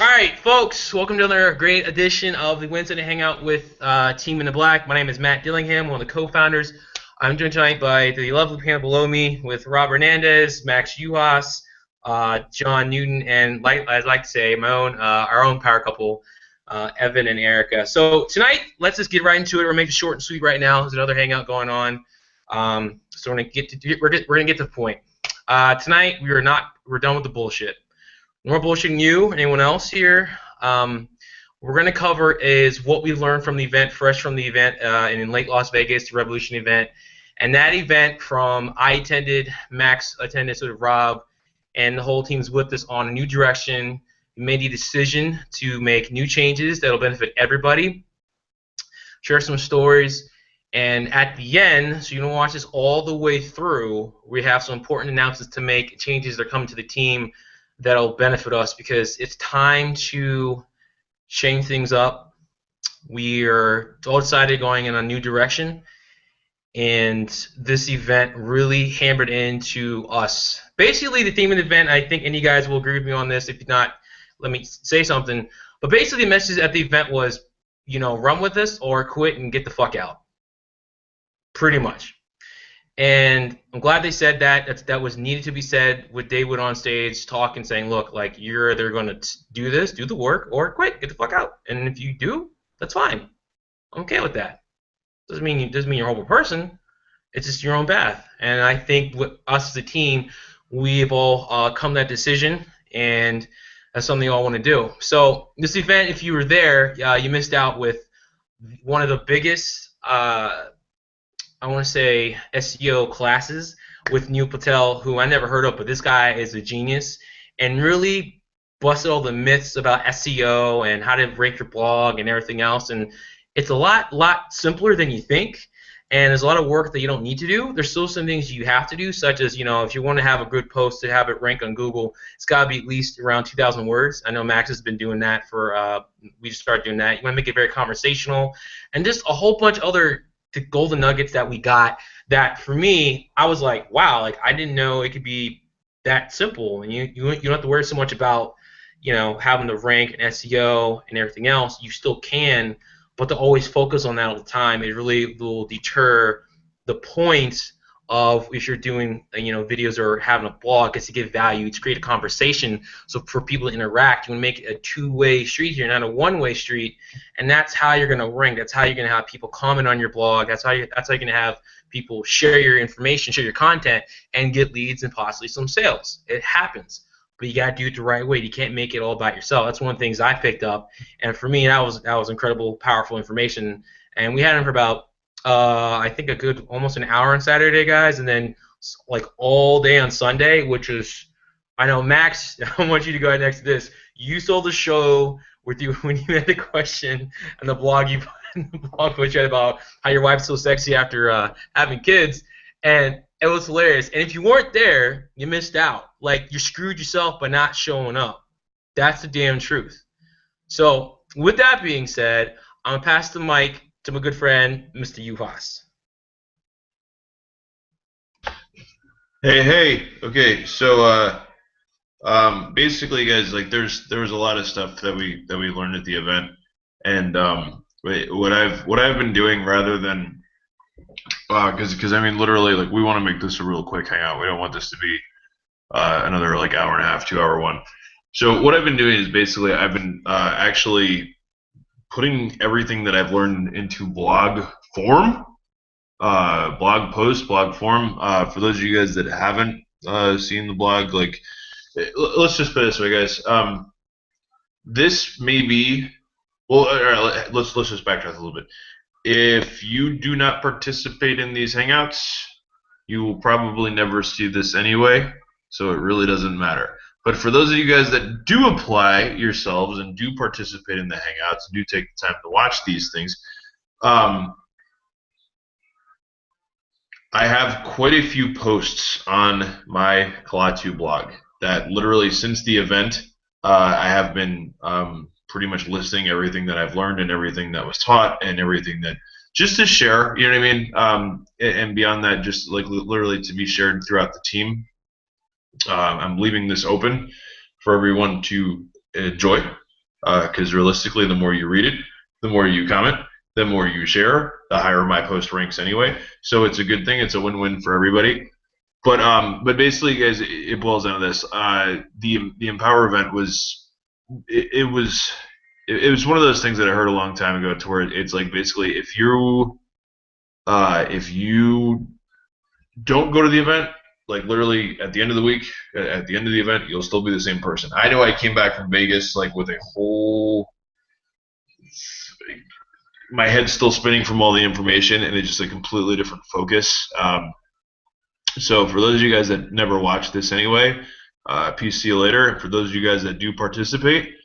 All right, folks, welcome to another great edition of the Wednesday Hangout with Team in the Black. My name is Matt Dillingham, one of the co-founders. I'm joined tonight by the lovely panel below me with Rob Hernandez, Max Uhas, John Newton, and I'd like to say our own power couple, Evan and Erica. So tonight, let's just get right into it. We're making it short and sweet right now. There's another hangout going on, so we're gonna get to the point. Tonight, we're done with the bullshit. More bullshitting you, anyone else here? We're going to cover is what we learned from the event, fresh from the event in late Las Vegas, the Revolution event. And that event I attended, Max attended, so did Rob, and the whole team's with us on a new direction. We made a decision to make new changes that will benefit everybody, share some stories, and at the end, so you don't watch this all the way through, we have some important announcements to make, changes that are coming to the team that'll benefit us because it's time to change things up. We are all decided going in a new direction, and this event really hammered into us. Basically, the theme of the event, I think any guys will agree with me on this. If not, let me say something. But basically, the message at the event was, run with this or quit and get the fuck out. Pretty much. And I'm glad they said that. That was needed to be said with David on stage talking, saying, look, like, you're either going to do this, do the work, or quit, get the fuck out. And if you do, that's fine. I'm okay with that. Doesn't mean you're a horrible person. It's just your own path. And I think with us as a team, we've all come to that decision, and that's something you all want to do. So this event, if you were there, you missed out with one of the biggest I want to say SEO classes with Neil Patel, who I never heard of, but this guy is a genius, and really busted all the myths about SEO and how to rank your blog and everything else. And it's a lot simpler than you think, and there's a lot of work that you don't need to do. There's still some things you have to do, such as, if you want to have a good post to have it rank on Google, it's got to be at least around 2,000 words. I know Max has been doing that we just started doing that. You want to make it very conversational, and just a whole bunch of other the golden nuggets that we got that for me, I was like, wow, like I didn't know it could be that simple. And you don't have to worry so much about, having to rank and SEO and everything else. You still can, but to always focus on that all the time, it really will deter the point of if you're doing, videos or having a blog, is to give value, to create a conversation. So for people to interact, you want to make it a two-way street here, not a one-way street. And that's how you're going to rank. That's how you're going to have people comment on your blog. That's how you're going to have people share your information, share your content, and get leads and possibly some sales. It happens. But you got to do it the right way. You can't make it all about yourself. That's one of the things I picked up. And for me, that was incredible, powerful information. And we had them for about I think almost an hour on Saturday, guys, and then like all day on Sunday, which is, I know, Max, I want you to go ahead next to this. You sold the show with you when you had the question and the blog you put in the blog post you had about how your wife's so sexy after having kids, and it was hilarious. And if you weren't there, you missed out. Like, you screwed yourself by not showing up. That's the damn truth. So with that being said, I'm going to pass the mic to my good friend, Mr. Uhas. Hey. Okay, so basically, guys, like there was a lot of stuff that we learned at the event, and what I've been doing rather than because I mean literally, like, we want to make this a real quick hangout. We don't want this to be another like hour and a half, 2 hour one. So what I've been doing is basically I've been actually putting everything that I've learned into blog form, blog post, blog form. For those of you guys that haven't seen the blog, like, let's just put it this way, guys. This may be, well, all right, let's just backtrack a little bit. If you do not participate in these hangouts, you will probably never see this anyway, so it really doesn't matter. But for those of you guys that do apply yourselves and do participate in the hangouts, do take the time to watch these things, I have quite a few posts on my Kalatu blog that literally since the event I have been pretty much listing everything that I've learned and everything that was taught and everything that just to share, you know what I mean? And beyond that, just like literally to be shared throughout the team. I'm leaving this open for everyone to enjoy. because realistically, the more you read it, the more you comment, the more you share, the higher my post ranks anyway. So it's a good thing. It's a win-win for everybody. But basically, guys, it boils down to this. The Empower event was it was one of those things that I heard a long time ago, to where it's like, basically, if you don't go to the event, like literally at the end of the week, at the end of the event, you'll still be the same person. I know I came back from Vegas like with my head's still spinning from all the information, and it's just a completely different focus. So for those of you guys that never watched this anyway, peace, see you later. And for those of you guys that do participate,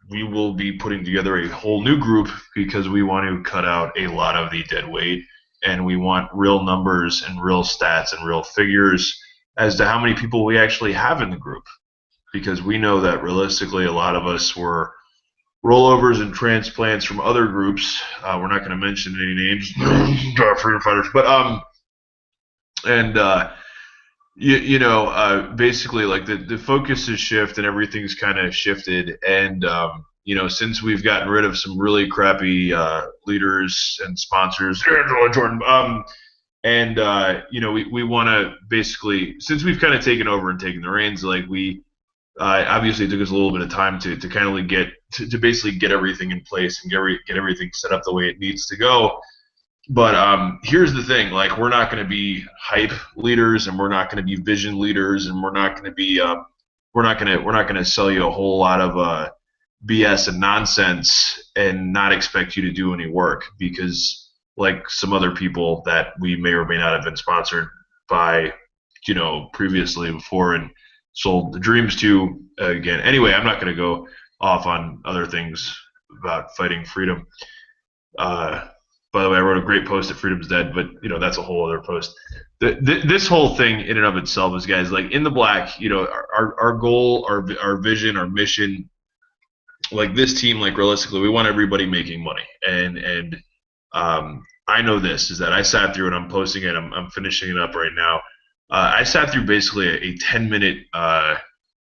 we will be putting together a whole new group, because we want to cut out a lot of the dead weight, and we want real numbers and real stats and real figures as to how many people we actually have in the group, because we know that realistically a lot of us were rollovers and transplants from other groups. We're not going to mention any names, freedom fighters, but basically, like, the focus has shifted and everything's kind of shifted, and since we've gotten rid of some really crappy leaders and sponsors, Jordan, we want to basically, since we've kind of taken over and taken the reins, like, we obviously it took us a little bit of time to kind of basically get everything in place and get everything set up the way it needs to go. But here's the thing: like, we're not going to be hype leaders, and we're not going to be vision leaders, and we're not going to be we're not going to sell you a whole lot of BS and nonsense and not expect you to do any work, because, like some other people that we may or may not have been sponsored by, previously before, and sold the dreams to, again. Anyway, I'm not going to go off on other things about fighting freedom. By the way, I wrote a great post at Freedom's Dead, but that's a whole other post. This whole thing in and of itself is, guys, like, in the black, our goal, our vision, our mission, like, this team, like, realistically, we want everybody making money. And I know this is that I sat through, and I'm posting it. I'm finishing it up right now. I sat through basically a 10-minute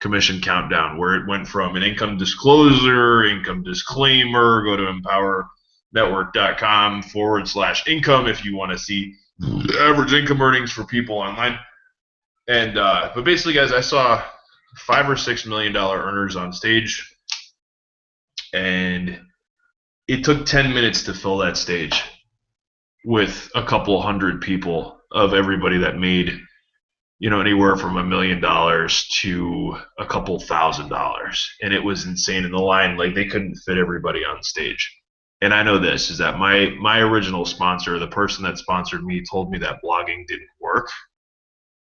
commission countdown, where it went from an income disclosure, income disclaimer, go to empowernetwork.com/income if you want to see average income earnings for people online. And but basically, guys, I saw $5 or $6 million earners on stage, and it took 10 minutes to fill that stage with a couple hundred people, of everybody that made anywhere from $1 million to a couple $1,000, and it was insane. In the line, like, they couldn't fit everybody on stage. And I know this is that my original sponsor, the person that sponsored me, told me that blogging didn't work,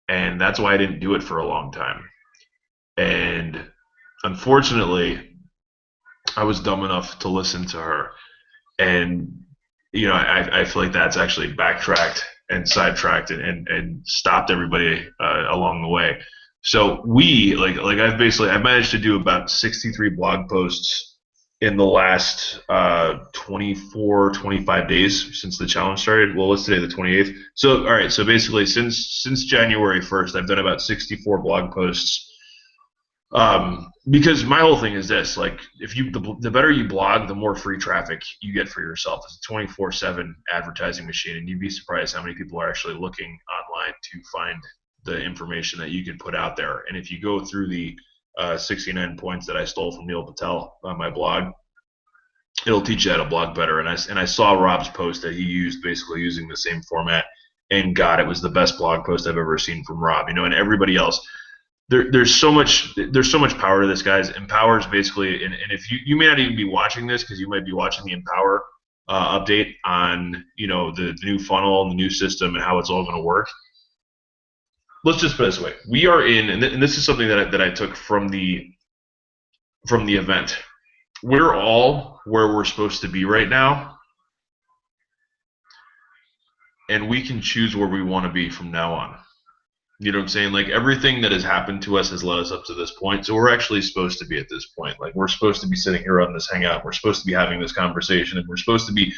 and that's why I didn't do it for a long time. And unfortunately, I was dumb enough to listen to her, and I feel like that's actually backtracked and sidetracked and stopped everybody along the way. So I've managed to do about 63 blog posts in the last 24, 25 days since the challenge started. Well, what's today, the 28th? So, all right, so basically since January 1st, I've done about 64 blog posts. Because my whole thing is this: like, if the better you blog, the more free traffic you get for yourself. It's a 24/7 advertising machine, and you'd be surprised how many people are actually looking online to find the information that you can put out there. And if you go through the 69 points that I stole from Neil Patel on my blog, it'll teach you how to blog better. And I saw Rob's post that he used, basically using the same format, and God, it was the best blog post I've ever seen from Rob. And everybody else. There's so much power to this, guys. Empower is basically, and if you may not even be watching this, because you might be watching the Empower update on the new funnel and the new system and how it's all going to work. Let's just put it this way: we are in, and this is something that I took from the event. We're all where we're supposed to be right now, and we can choose where we want to be from now on. You know what I'm saying? Like, everything that has happened to us has led us up to this point. So we're actually supposed to be at this point. Like, we're supposed to be sitting here on this hangout. We're supposed to be having this conversation, and we're supposed to be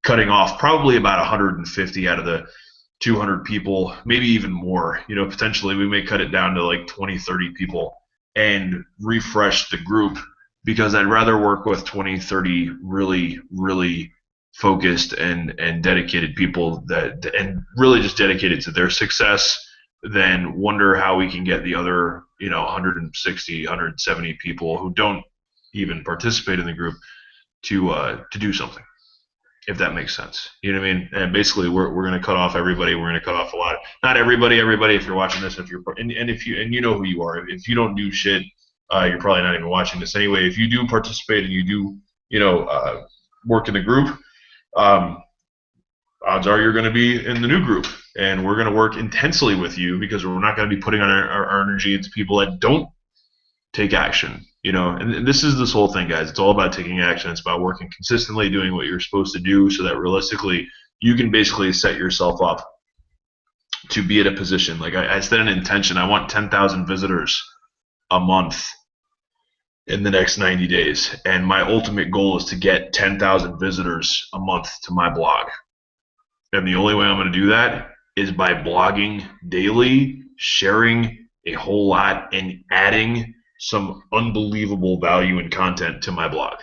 cutting off probably about 150 out of the 200 people, maybe even more. Potentially we may cut it down to like 20, 30 people and refresh the group, because I'd rather work with 20, 30 really, really focused and dedicated people that and really just dedicated to their success than wonder how we can get the other 160, 170 people who don't even participate in the group to do something, if that makes sense. You know what I mean? And basically, we're going to cut off everybody. We're going to cut off a lot. Not everybody. If you're watching this, if you're if you know who you are. If you don't do shit, you're probably not even watching this anyway. If you do participate and you do work in the group, odds are you're going to be in the new group, and we're going to work intensely with you, because we're not going to be putting our energy into people that don't take action. And this whole thing, guys. It's all about taking action. It's about working consistently, doing what you're supposed to do, so that realistically you can basically set yourself up to be at a position. Like I set an intention. I want 10,000 visitors a month in the next 90 days. And my ultimate goal is to get 10,000 visitors a month to my blog. And the only way I'm going to do that is by blogging daily, sharing a whole lot, and adding some unbelievable value and content to my blog.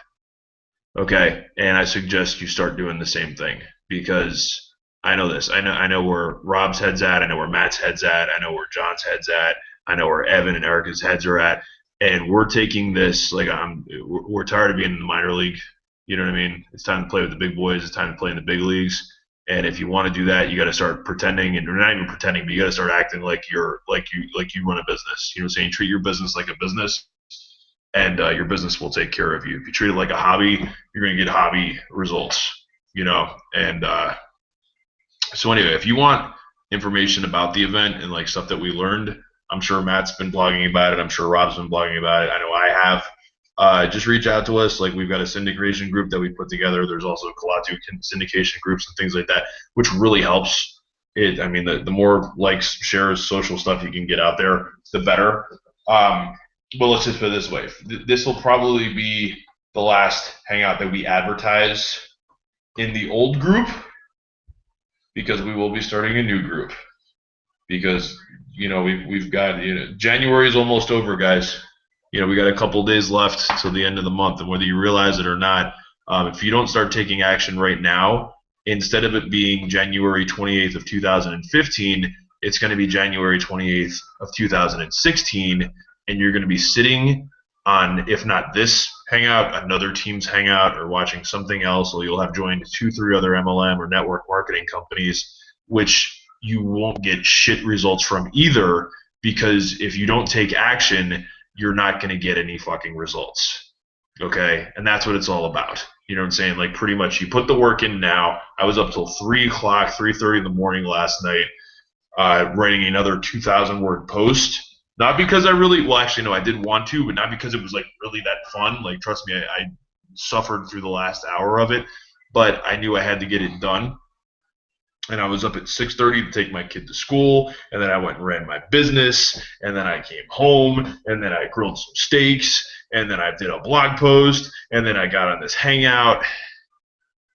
Okay? And I suggest you start doing the same thing, because I know this. I know where Rob's head's at. I know where Matt's head's at. I know where John's head's at. I know where Evan and Erica's heads are at. And we're taking this, we're tired of being in the minor league. You know what I mean? It's time to play with the big boys. It's time to play in the big leagues. And if you want to do that, you got to start pretending, and not even pretending, but you got to start acting like you run a business. You know what I'm saying? Treat your business like a business, and your business will take care of you. If you treat it like a hobby, you're going to get hobby results. And so anyway, if you want information about the event and like stuff that we learned, I'm sure Matt's been blogging about it. I'm sure Rob's been blogging about it. I know I have. Just reach out to us. Like, we've got a syndication group that we put together. There's also Kalatu syndication groups and things like that, which really helps. The more likes, shares, social stuff you can get out there, the better. But let's just put it this way. This will probably be the last hangout that we advertise in the old group, because we will be starting a new group. Because, we've got, January is almost over, guys. We got a couple days left till the end of the month, and whether you realize it or not, if you don't start taking action right now, instead of it being January 28th of 2015, it's going to be January 28th of 2016, and you're going to be sitting on, if not this hangout, another team's hangout, or watching something else, or you'll have joined 2-3 other MLM or network marketing companies, which you won't get shit results from either, because if you don't take action, you're not going to get any fucking results. Okay? And that's what it's all about. You know what I'm saying? Like, pretty much you put the work in now. I was up till 3 o'clock, 3:30 in the morning last night, writing another 2,000-word post. Not because I really, well, actually, no, I did want to, but not because it was, like, really that fun. Like, trust me, I suffered through the last hour of it, but I knew I had to get it done. And I was up at 6:30 to take my kid to school, and then I went and ran my business, and then I came home, and then I grilled some steaks, and then I did a blog post, and then I got on this hangout.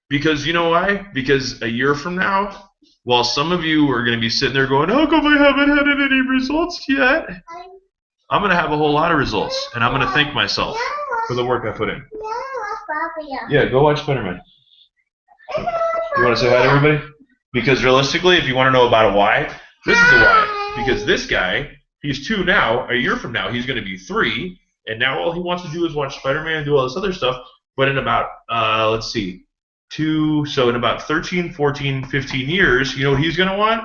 Because you know why? Because a year from now, while some of you are going to be sitting there going, how come I haven't had any results yet? I'm going to have a whole lot of results, and I'm going to thank myself for the work I put in. Yeah, go watch Spider-Man. You want to say hi to everybody? Because realistically, if you want to know about a why, this is the why. Because this guy, he's 2 now. A year from now, he's going to be 3. And now all he wants to do is watch Spider-Man and do all this other stuff. But in about, let's see, in about 13, 14, 15 years, you know what he's going to want?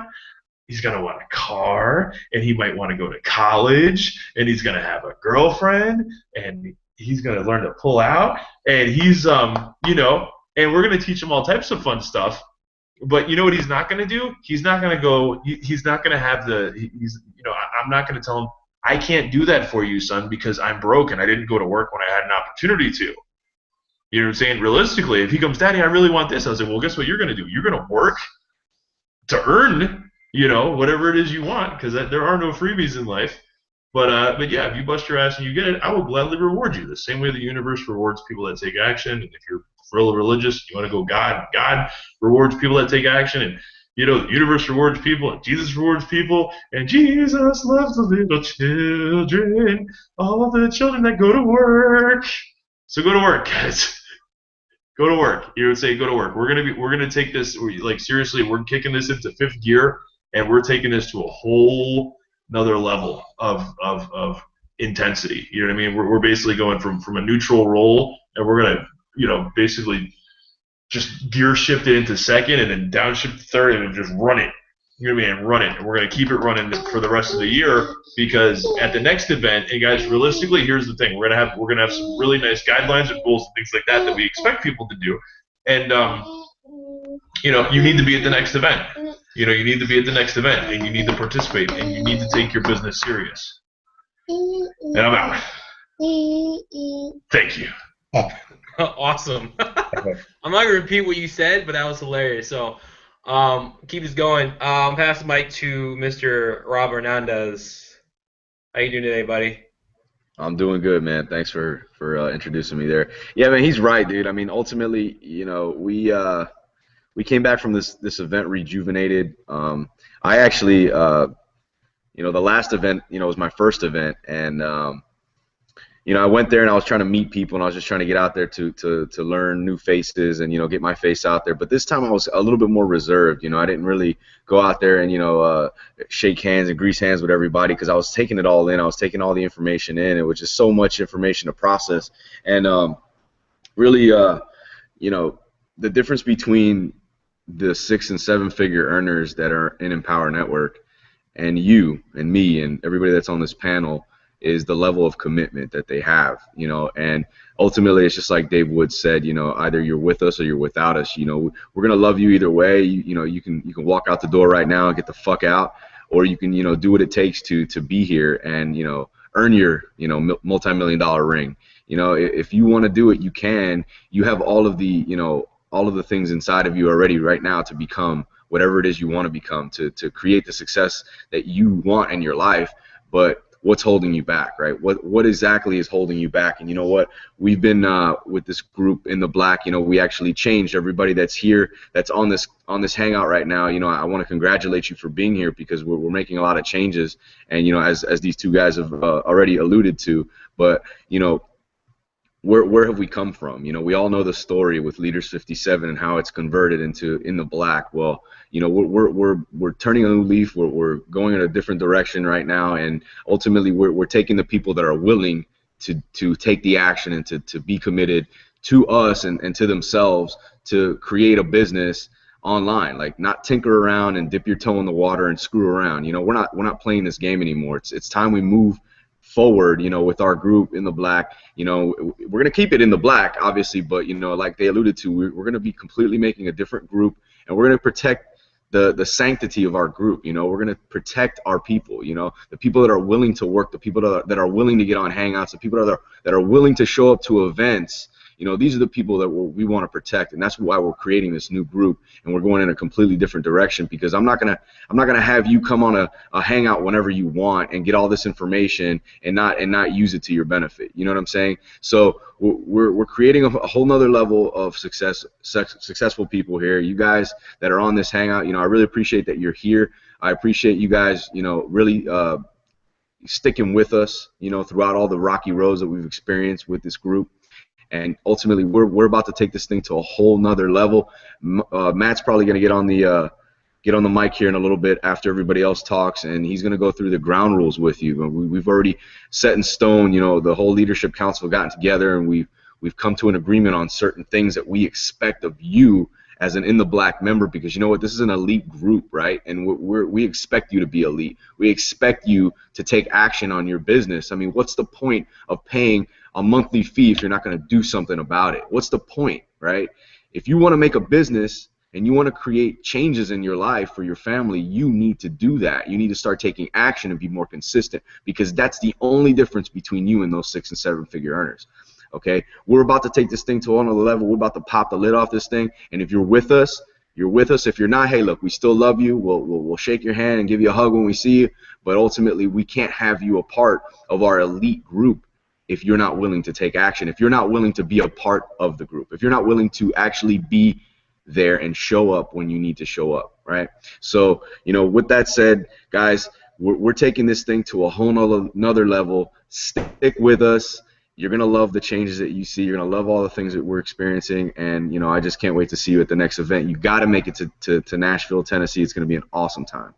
He's going to want a car, and he might want to go to college, and he's going to have a girlfriend, and he's going to learn to pull out. And he's, and we're going to teach him all types of fun stuff. But you know what he's not going to do? He's not going to go, he's not going to have I'm not going to tell him, I can't do that for you, son, because I'm broke and I didn't go to work when I had an opportunity to. You know what I'm saying? Realistically, if he comes, Daddy, I really want this, I was like, well, guess what you're going to do? You're going to work to earn, whatever it is you want, because there are no freebies in life. But yeah, if you bust your ass and you get it, I will gladly reward you. The same way the universe rewards people that take action. And if you're real religious, you want to go God rewards people that take action. You know, the universe rewards people, and Jesus rewards people, and Jesus loves the little children, all of the children that go to work. So go to work, guys. Go to work. You would say go to work. We're gonna take this like seriously. We're kicking this into fifth gear, and we're taking this to a whole another level of intensity. You know what I mean? We're basically going from a neutral role, and we're gonna basically just gear shift it into second, and then downshift to third, and then just run it. You know what I mean? And run it, and we're gonna keep it running for the rest of the year, because at the next event, and guys, realistically, here's the thing: we're gonna have some really nice guidelines and goals and things like that we expect people to do, and you need to be at the next event. You need to be at the next event, and you need to participate, and you need to take your business serious. And I'm out. Thank you. Awesome. I'm not gonna repeat what you said, but that was hilarious. So, keep this going. Pass the mic to Mr. Rob Hernandez. How you doing today, buddy? I'm doing good, man. Thanks for introducing me there. Yeah, man, he's right, dude. I mean, ultimately, we came back from this event rejuvenated. I actually, the last event, was my first event, and I went there and I was trying to meet people, and I was just trying to get out there to learn new faces and get my face out there. But this time I was a little bit more reserved. I didn't really go out there and shake hands and grease hands with everybody, because I was taking it all in. I was taking all the information in. It was just so much information to process, and really, the difference between the 6- and 7-figure earners that are in Empower Network and you and me and everybody that's on this panel is the level of commitment that they have, and ultimately it's just like Dave Wood said, either you're with us or you're without us. We're gonna love you either way. You can walk out the door right now and get the fuck out, or you can do what it takes to be here and earn your multi-million-dollar ring. If you want to do it, you can. You have all of the things inside of you already right now to become whatever it is you want to become, to create the success that you want in your life. But what's holding you back, right? What exactly is holding you back? And you know what? We've been with this group in the black. We actually changed everybody that's here, that's on this hangout right now. I want to congratulate you for being here, because we're making a lot of changes. And as these two guys have already alluded to, but where have we come from? We all know the story with Leaders 57 and how it's converted into In the Black. Well, we're turning a new leaf. We're going in a different direction right now, and ultimately we're taking the people that are willing to take the action and to be committed to us and to themselves to create a business online. Like, not tinker around and dip your toe in the water and screw around. We're not playing this game anymore. It's time we move forward, with our group In the Black. We're going to keep it in the black, obviously, but, like they alluded to, we're going to be completely making a different group, and we're going to protect the sanctity of our group. We're going to protect our people, the people that are willing to work, the people that are willing to get on hangouts, the people that are willing to show up to events. These are the people that we want to protect, and that's why we're creating this new group, and we're going in a completely different direction, because I'm not gonna have you come on a hangout whenever you want and get all this information and not use it to your benefit. You know what I'm saying? So we're creating a whole nother level of successful people here. You guys that are on this hangout, I really appreciate that you're here. I appreciate you guys, really sticking with us, throughout all the rocky roads that we've experienced with this group. And ultimately, we're about to take this thing to a whole nother level. Matt's probably going to get on the mic here in a little bit after everybody else talks, and he's going to go through the ground rules with you. We've already set in stone. The whole leadership council have gotten together, and we've come to an agreement on certain things that we expect of you as an In the Black member, because you know what, this is an elite group, right? And we expect you to be elite. We expect you to take action on your business. I mean, what's the point of paying a monthly fee if you're not going to do something about it? What's the point, right? If you want to make a business and you want to create changes in your life for your family, you need to do that. You need to start taking action and be more consistent, because that's the only difference between you and those 6- and 7-figure earners. Okay, we're about to take this thing to another level. We're about to pop the lid off this thing, and if you're with us, you're with us. If you're not, hey, look, we still love you. We'll shake your hand and give you a hug when we see you, but ultimately we can't have you a part of our elite group if you're not willing to take action, if you're not willing to be a part of the group, if you're not willing to actually be there and show up when you need to show up, right? So, with that said, guys, we're taking this thing to a whole nother level. Stick with us. You're going to love the changes that you see. You're going to love all the things that we're experiencing. And, I just can't wait to see you at the next event. You got to make it to Nashville, Tennessee. It's going to be an awesome time.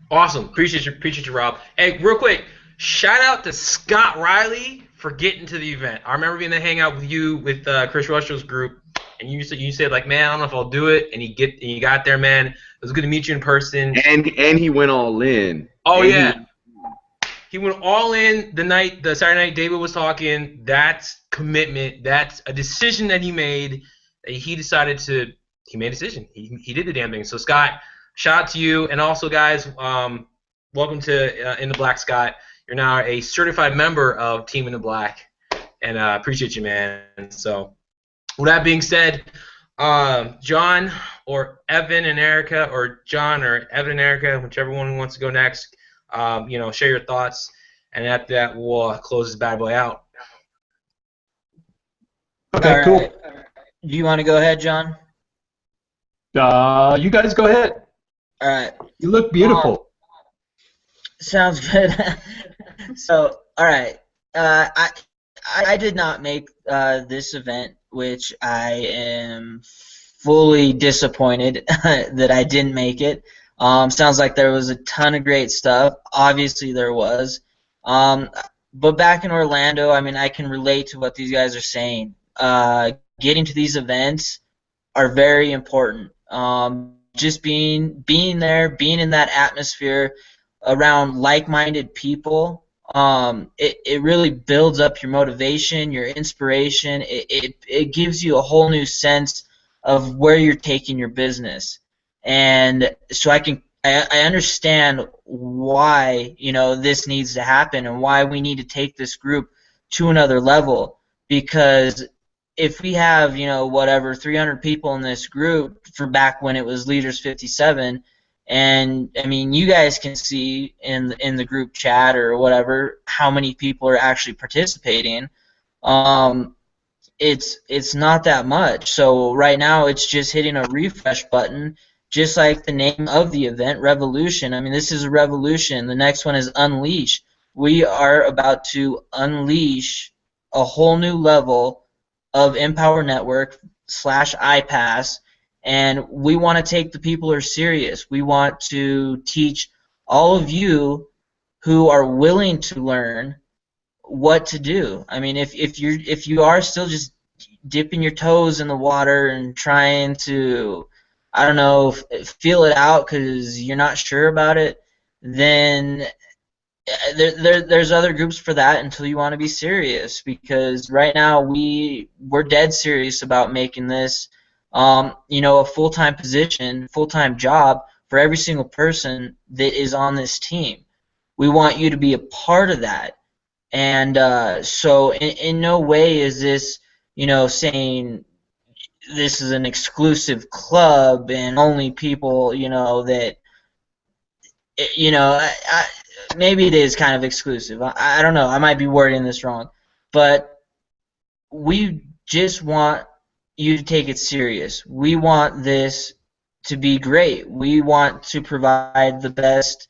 Awesome. Appreciate you, Rob. Hey, real quick, shout out to Scott Riley for getting to the event. I remember being to hang out with you with Chris Russell's group, and you said like, man, I don't know if I'll do it, and you got there, man. It was good to meet you in person. And he went all in. Oh yeah, he went all in the Saturday night David was talking. That's commitment. That's a decision that he made. He made a decision. He did the damn thing. So Scott, shout out to you, and also guys, welcome to In the Black, Scott. You're now a certified member of Team In the Black, and appreciate you, man. So, with that being said, John or Evan and Erica, or John or Evan and Erica, whichever one wants to go next, share your thoughts, and after that, we'll close this bad boy out. Okay, cool. Right. Do you want to go ahead, John? You guys go ahead. All right. You look beautiful. Sounds good. So, all right. I did not make this event, which I am fully disappointed that I didn't make it. Sounds like there was a ton of great stuff. Obviously, there was. But back in Orlando, I mean, I can relate to what these guys are saying. Getting to these events are very important. Just being there, being in that atmosphere around like-minded people, it really builds up your motivation, your inspiration. It gives you a whole new sense of where you're taking your business. And so I understand why, this needs to happen and why we need to take this group to another level, because if we have, 300 people in this group for back when it was Leaders 57, and I mean, you guys can see in the group chat or whatever how many people are actually participating. It's not that much. So right now it's just hitting a refresh button, just like the name of the event, Revolution. I mean, this is a revolution. The next one is Unleash. We are about to unleash a whole new level of Empower Network / iPass, and we want to take the people who are serious. We want to teach all of you who are willing to learn what to do. I mean, if you are still just dipping your toes in the water and trying to, I don't know, feel it out because you're not sure about it, then there's other groups for that until you want to be serious, because right now we're dead serious about making this a full-time position, full-time job for every single person that is on this team. We want you to be a part of that. And so in no way is this, saying this is an exclusive club and only people, that, maybe it is kind of exclusive. I don't know. I might be wording this wrong. But we just want you to take it serious. We want this to be great. We want to provide the best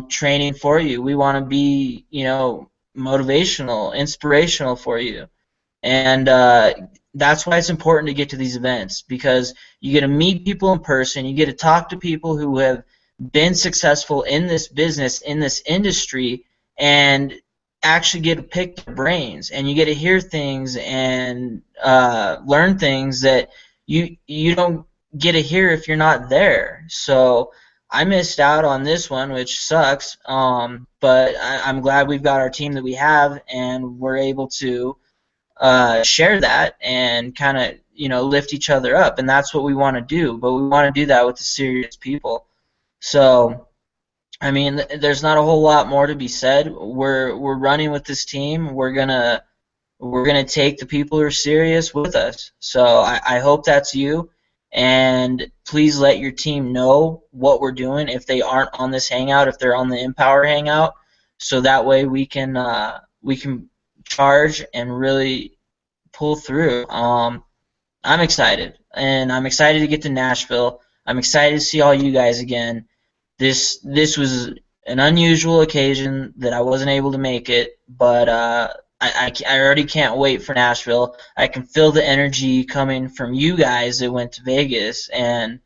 training for you. We want to be, motivational, inspirational for you. And that's why it's important to get to these events, because you get to meet people in person. You get to talk to people who have been successful in this business, in this industry, and actually get to pick their brains, and you get to hear things and learn things that you don't get to hear if you're not there. So I missed out on this one, which sucks, but I'm glad we've got our team that we have, and we're able to share that and kind of lift each other up, and that's what we want to do. But we want to do that with the serious people. So, I mean, there's not a whole lot more to be said. We're running with this team. We're gonna take the people who are serious with us. So I hope that's you, and please let your team know what we're doing if they aren't on this hangout, if they're on the Empower hangout, so that way we can charge and really pull through. I'm excited, and I'm excited to get to Nashville. I'm excited to see all you guys again. This was an unusual occasion that I wasn't able to make it, but I already can't wait for Nashville. I can feel the energy coming from you guys that went to Vegas, and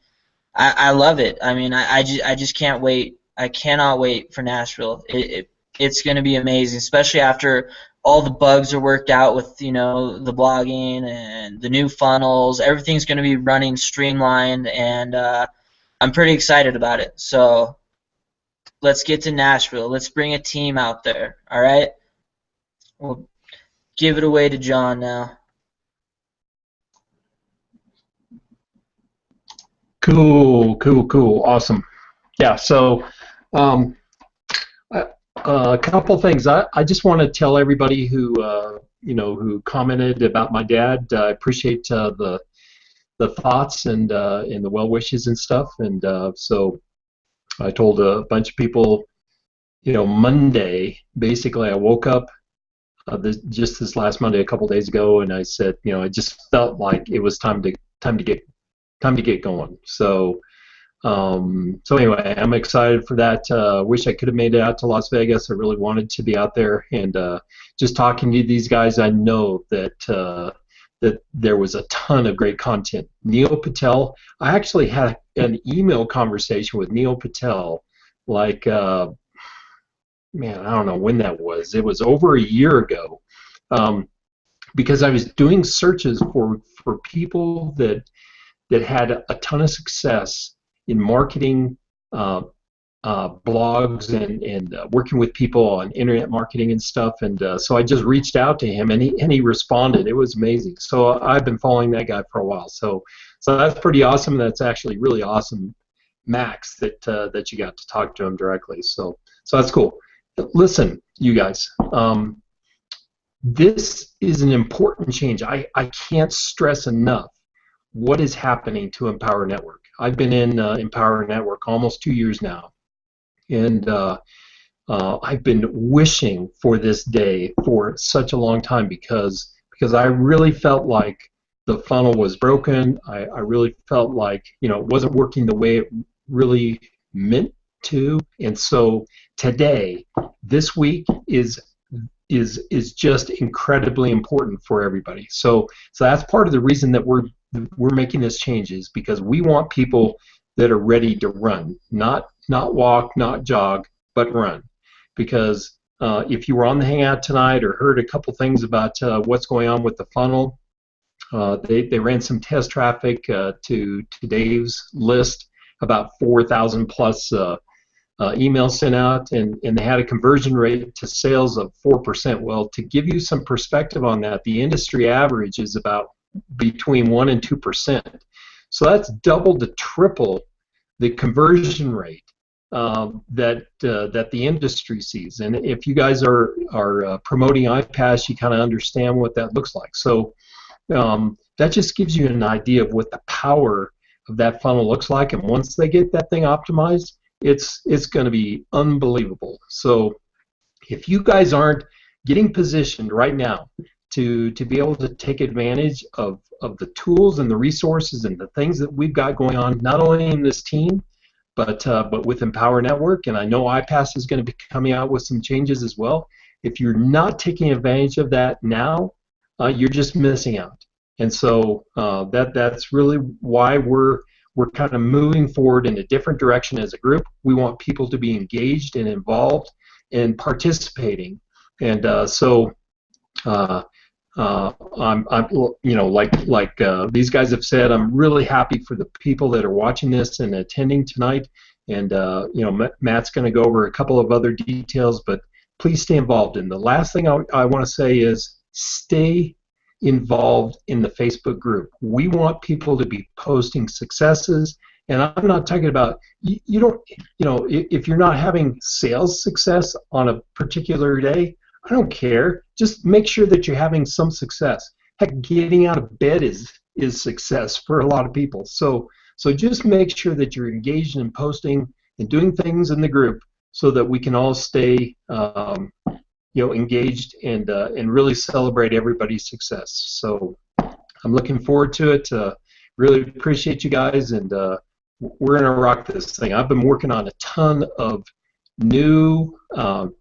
I love it. I mean, I just can't wait. I cannot wait for Nashville. It's going to be amazing, especially after all the bugs are worked out with, the blogging and the new funnels. Everything's going to be running streamlined, and I'm pretty excited about it. So let's get to Nashville. Let's bring a team out there, all right? We'll give it away to John now. Cool. Awesome. Yeah, so a couple things. I just want to tell everybody who who commented about my dad. I appreciate the thoughts and the well wishes and stuff. And so I told a bunch of people, Monday. Basically, I woke up just this last Monday, a couple days ago, and I said, I just felt like it was time to get going. So anyway, I'm excited for that. Wish I could have made it out to Las Vegas. I really wanted to be out there, and just talking to these guys, I know that there was a ton of great content. Neil Patel, I actually had an email conversation with Neil Patel, like, man, I don't know when that was. It was over a year ago, because I was doing searches for people that had a ton of success in marketing, blogs, and working with people on internet marketing and stuff. And so I just reached out to him, and he responded. It was amazing. So I've been following that guy for a while. So that's pretty awesome. That's actually really awesome, Max, that you got to talk to him directly. So that's cool. Listen, you guys. This is an important change. I can't stress enough what is happening to Empower Network. I've been in Empower Network almost 2 years now, and I've been wishing for this day for such a long time because I really felt like the funnel was broken. I really felt like it wasn't working the way it really meant to, and so today, this week is just incredibly important for everybody. So that's part of the reason that we're making this change, is because we want people that are ready to run, not walk, not jog, but run. Because if you were on the Hangout tonight or heard a couple things about what's going on with the funnel, they ran some test traffic to Dave's list, about 4,000 plus emails sent out, and they had a conversion rate to sales of 4%. Well, to give you some perspective on that, the industry average is about between 1 and 2%. So that's double to triple the conversion rate that the industry sees. And if you guys are promoting iPass, you kind of understand what that looks like. So that just gives you an idea of what the power of that funnel looks like. And once they get that thing optimized, it's going to be unbelievable. So if you guys aren't getting positioned right now to be able to take advantage of the tools and the resources and the things that we've got going on, not only in this team, but with Empower Network, and I know iPass is going to be coming out with some changes as well. If you're not taking advantage of that now, you're just missing out. And so that's really why we're kind of moving forward in a different direction as a group. We want people to be engaged and involved and participating. And I'm like these guys have said, I'm really happy for the people that are watching this and attending tonight. And Matt's going to go over a couple of other details, but please stay involved. And the last thing I want to say is stay involved in the Facebook group. We want people to be posting successes, and I'm not talking about if you're not having sales success on a particular day, I don't care. Just make sure that you're having some success. Heck, getting out of bed is success for a lot of people. So just make sure that you're engaged in posting and doing things in the group so that we can all stay engaged and really celebrate everybody's success. So I'm looking forward to it. Really appreciate you guys, and we're gonna rock this thing. I've been working on a ton of new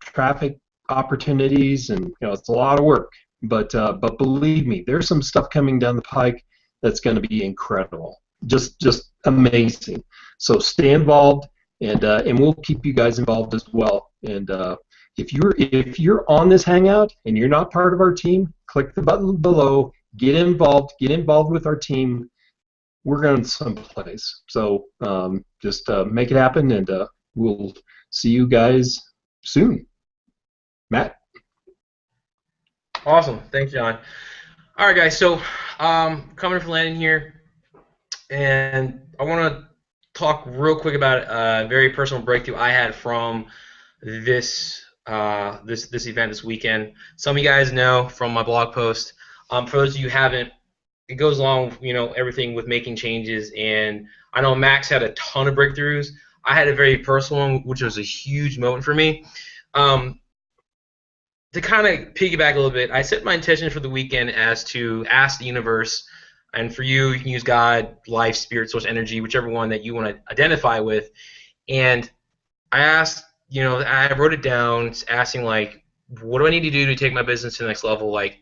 traffic opportunities, and it's a lot of work. But believe me, there's some stuff coming down the pike that's going to be incredible, just amazing. So stay involved, and we'll keep you guys involved as well. And if you're on this Hangout and you're not part of our team, click the button below. Get involved. Get involved with our team. We're going someplace. So just make it happen, and we'll see you guys soon. Matt? Awesome. Thanks, John. All right, guys. So coming from Landon here, and I want to talk real quick about a very personal breakthrough I had from this this event this weekend. Some of you guys know from my blog post. For those of you who haven't, it goes along, everything with making changes. And I know Max had a ton of breakthroughs. I had a very personal one, which was a huge moment for me. To kind of piggyback a little bit, I set my intention for the weekend as to ask the universe, and for you, you can use God, life, spirit, source, energy, whichever one that you want to identify with. And I asked, I wrote it down, asking, like, what do I need to do to take my business to the next level? Like,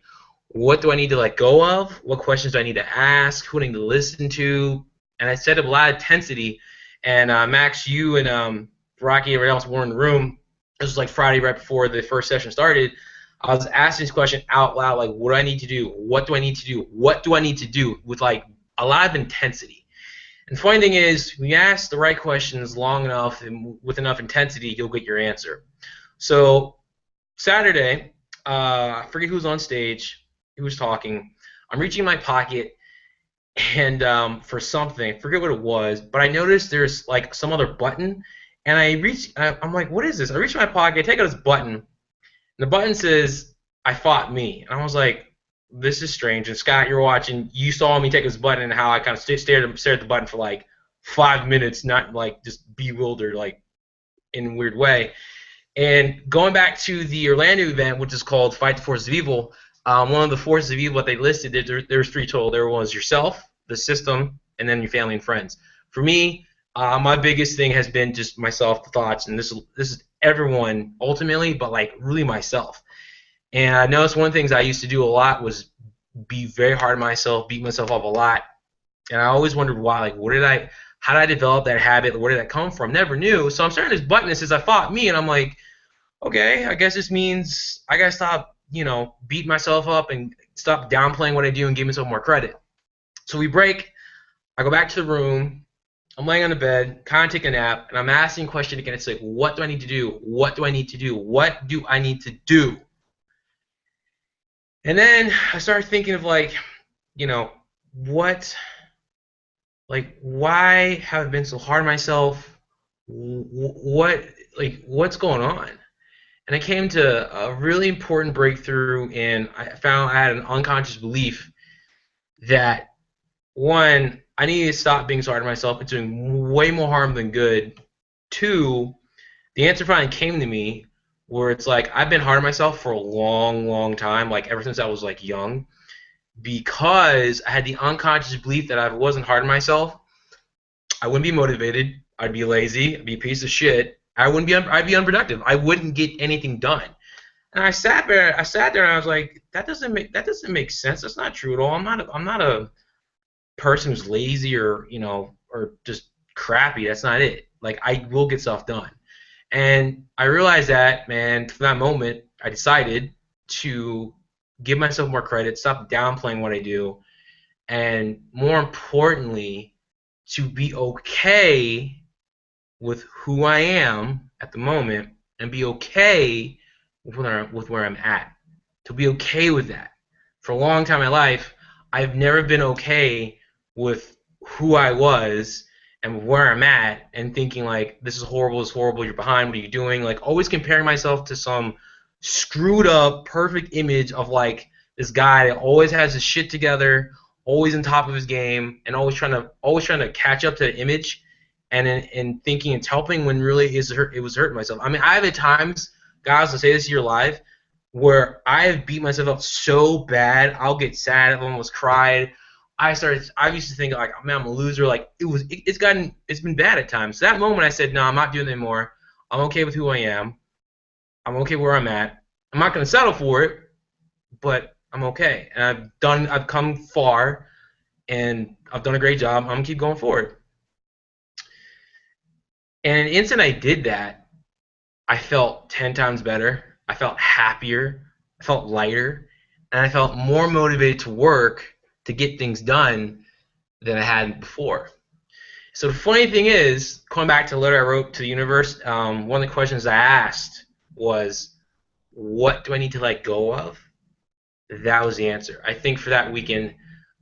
what do I need to let go of? What questions do I need to ask? Who do I need to listen to? And I set up a lot of intensity. And Max, you and Rocky, everyone else were in the room. This was like Friday right before the first session started. I was asking this question out loud, like, what do I need to do? What do I need to do? What do I need to do? With like a lot of intensity. And the funny thing is, when you ask the right questions long enough and with enough intensity, you'll get your answer. So Saturday, I forget who was on stage, who was talking. I'm reaching my pocket, and for something, I forget what it was, but I noticed there's like some other button. And I'm like, what is this? I reach in my pocket, I take out this button, and the button says, I fought me. And I was like, this is strange. And Scott, you're watching, you saw me take this button and how I kind of stared at the button for like 5 minutes, not like just bewildered, like in a weird way. And going back to the Orlando event, which is called Fight the Forces of Evil, one of the forces of evil that they listed, there's 3 total. There was yourself, the system, and then your family and friends. For me, my biggest thing has been just myself, the thoughts, and this is everyone ultimately, but like really myself. And I noticed one of the things I used to do a lot was be very hard on myself, beat myself up a lot, and I always wondered why. Like, how did I develop that habit? Where did that come from? Never knew. So I'm starting this button that says I fought me, and I'm like, okay, I guess this means I gotta stop, beating myself up and stop downplaying what I do and give myself more credit. So we break. I go back to the room. I'm laying on the bed, kind of take a nap, and I'm asking a question again. It's like, what do I need to do? What do I need to do? What do I need to do? And then I started thinking of why have I been so hard on myself? What's going on? And I came to a really important breakthrough, and I found I had an unconscious belief that, one, I needed to stop being so hard on myself. It's doing way more harm than good. 2, the answer finally came to me where it's like I've been hard on myself for a long, long time, like ever since I was like young, because I had the unconscious belief that if I wasn't hard on myself, I wouldn't be motivated. I'd be lazy. I'd be a piece of shit. I'd be unproductive. I wouldn't get anything done. And I sat there and I was like, that doesn't make sense. That's not true at all. I'm not a person who's lazy or just crappy. That's not it. Like, I will get stuff done. And I realized that, man, from that moment, I decided to give myself more credit, stop downplaying what I do, and more importantly, to be okay with who I am at the moment and be okay with where I'm at. To be okay with that. For a long time in my life, I've never been okay with who I was and where I'm at and thinking like, this is horrible, you're behind, what are you doing? Like, always comparing myself to some screwed up, perfect image of like this guy that always has his shit together, always on top of his game, and always trying to catch up to the image, and thinking it's helping when really it was hurting myself. I mean, I've at times, guys, I'll say this to you live, where I've beat myself up so bad, I'll get sad, I've almost cried. I used to think like, man, I'm a loser. Like it's been bad at times. So that moment I said, no, I'm not doing it anymore. I'm okay with who I am. I'm okay where I'm at. I'm not going to settle for it, but I'm okay. And I've come far, and I've done a great job. I'm going to keep going forward. And the instant I did that, I felt 10 times better. I felt happier. I felt lighter. And I felt more motivated to work to get things done than I had before. So the funny thing is, going back to the letter I wrote to the universe, one of the questions I asked was, what do I need to let go of? That was the answer. I think for that weekend,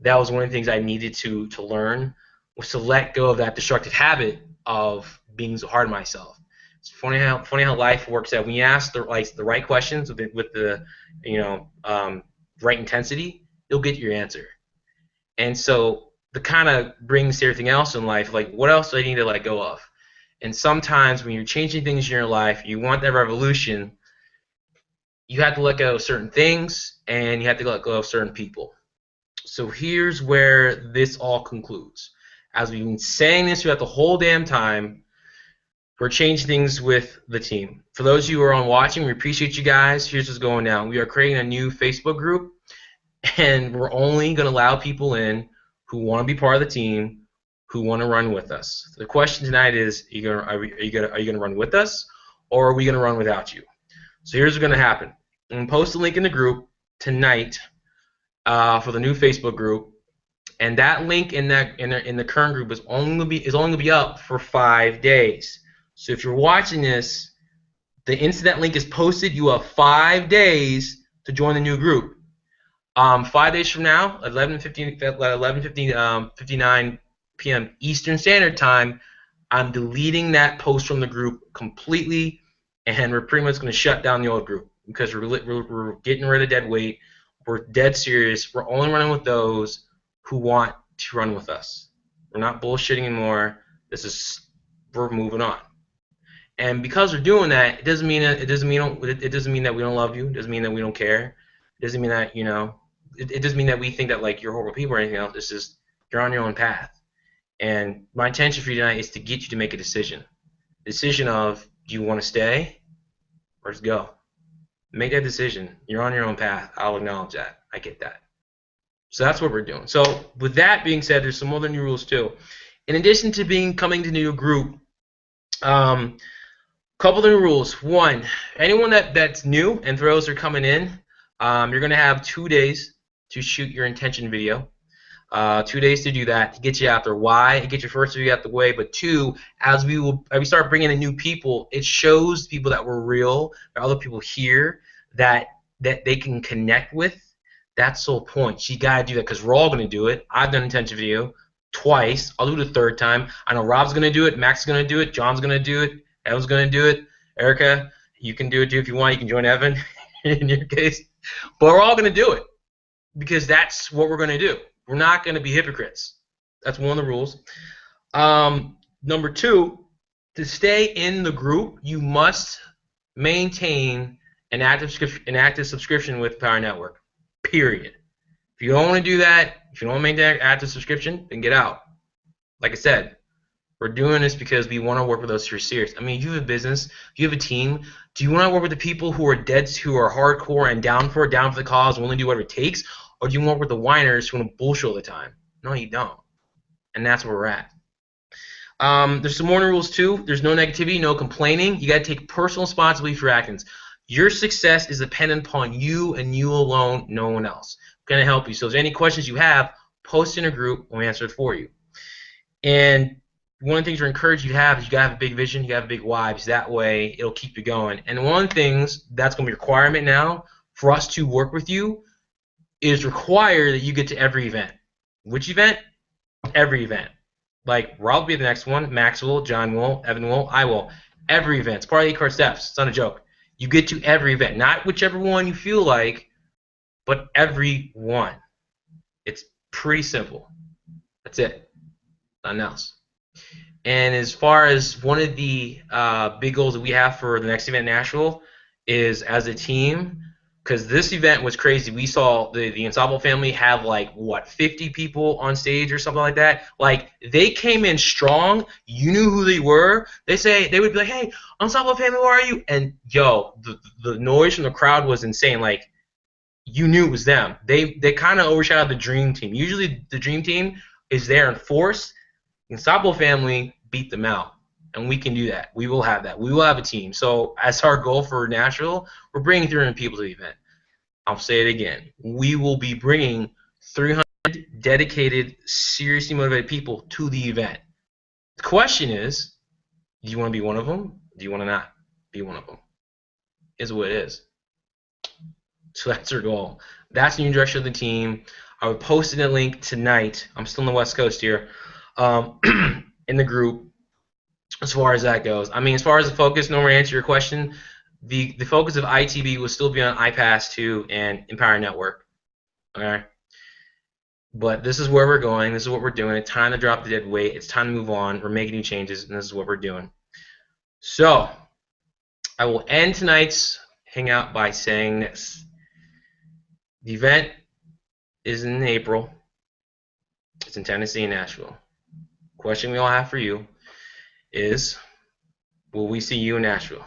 that was one of the things I needed to learn, was to let go of that destructive habit of being so hard on myself. It's funny how life works out. When you ask the right questions with the right intensity, you'll get your answer. And so the kind of brings to everything else in life, like what else do I need to let go of? And sometimes when you're changing things in your life, you want that revolution, you have to let go of certain things, and you have to let go of certain people. So here's where this all concludes. As we've been saying this throughout the whole damn time, we're changing things with the team. For those of you who are on watching, we appreciate you guys. Here's what's going down. We are creating a new Facebook group, and we're only going to allow people in who want to be part of the team, who want to run with us. The question tonight is, are you going to run with us, or are we going to run without you? So here's what's going to happen. I'm going to post a link in the group tonight for the new Facebook group, and that link in the current group is only going to be up for 5 days. So if you're watching this, the instant that link is posted, you have 5 days to join the new group. 5 days from now, 11:59 p.m. Eastern Standard Time, I'm deleting that post from the group completely, and we're pretty much going to shut down the old group because we're getting rid of dead weight. We're dead serious. We're only running with those who want to run with us. We're not bullshitting anymore. We're moving on. And because we're doing that, it doesn't mean that we don't love you. It doesn't mean that we don't care. It doesn't mean that it doesn't mean that we think that like you're horrible people or anything else. It's just you're on your own path. And my intention for you tonight is to get you to make a decision. The decision of, do you want to stay or just go? Make that decision. You're on your own path. I'll acknowledge that. I get that. So that's what we're doing. So with that being said, there's some other new rules too. In addition to coming to the new group, couple of new rules. One, anyone that's new and for those who are coming in, you're going to have 2 days to shoot your intention video. 2 days to do that, to get you out there. Why? To get your first video out the way, but two, as we start bringing in new people, it shows people that we're real, that other people here that they can connect with. That's the whole point. You gotta do that because we're all gonna do it. I've done an intention video twice. I'll do it a third time. I know Rob's gonna do it, Max is gonna do it, John's gonna do it, Evan's gonna do it, Erica, you can do it too if you want. You can join Evan in your case, but we're all gonna do it because that's what we're gonna do. We're not going to be hypocrites. That's one of the rules. Number two, to stay in the group, you must maintain an active subscription with Power Network, period. If you don't want to do that, if you don't maintain an active subscription, then get out. Like I said, we're doing this because we want to work with those who are serious. I mean, if you have a business, if you have a team, do you want to work with the people who are dead, who are hardcore and down for the cause, willing to do whatever it takes? Or do you work with the whiners who want to bullshit all the time? No, you don't. And that's where we're at. There's some more rules, too. There's no negativity, no complaining. You got to take personal responsibility for your actions. Your success is dependent upon you and you alone, no one else. I'm going to help you. So if there's any questions you have, post in a group, and we'll answer it for you. And one of the things we're encouraging you to have is you got to have a big vision, you got to have a big why, because that way it'll keep you going. And one of the things that's going to be a requirement now for us to work with you is required that you get to every event. Which event? Every event. Like, Rob will be at the next one, Max will, John will, Evan will, I will. Every event. It's part of the 8 card steps. It's not a joke. You get to every event. Not whichever one you feel like, but every one. It's pretty simple. That's it. Nothing else. And as far as one of the big goals that we have for the next event in Nashville is, as a team, because this event was crazy. We saw the Ensemble family have like what 50 people on stage or something like that. Like they came in strong. You knew who they were. They would be like, "Hey, Ensemble family, where are you?" And yo, the noise from the crowd was insane. Like you knew it was them. They kind of overshadowed the Dream Team. Usually the Dream Team is there in force. The Ensemble family beat them out. And we can do that. We will have that. We will have a team. So as our goal for Nashville, we're bringing 300 people to the event. I'll say it again. We will be bringing 300 dedicated, seriously motivated people to the event. The question is, do you want to be one of them? Do you want to not be one of them? Is what it is. So that's our goal. That's the new direction of the team. I would post in a link tonight. I'm still on the West Coast here. In the group. As far as that goes, I mean, as far as the focus, no more to answer your question, the focus of ITB will still be on iPass 2 and Empower Network. Okay? But this is where we're going. This is what we're doing. It's time to drop the dead weight. It's time to move on. We're making new changes, and this is what we're doing. So, I will end tonight's hangout by saying this. The event is in April. It's in Tennessee and Nashville. Question we all have for you is, will we see you in Nashville?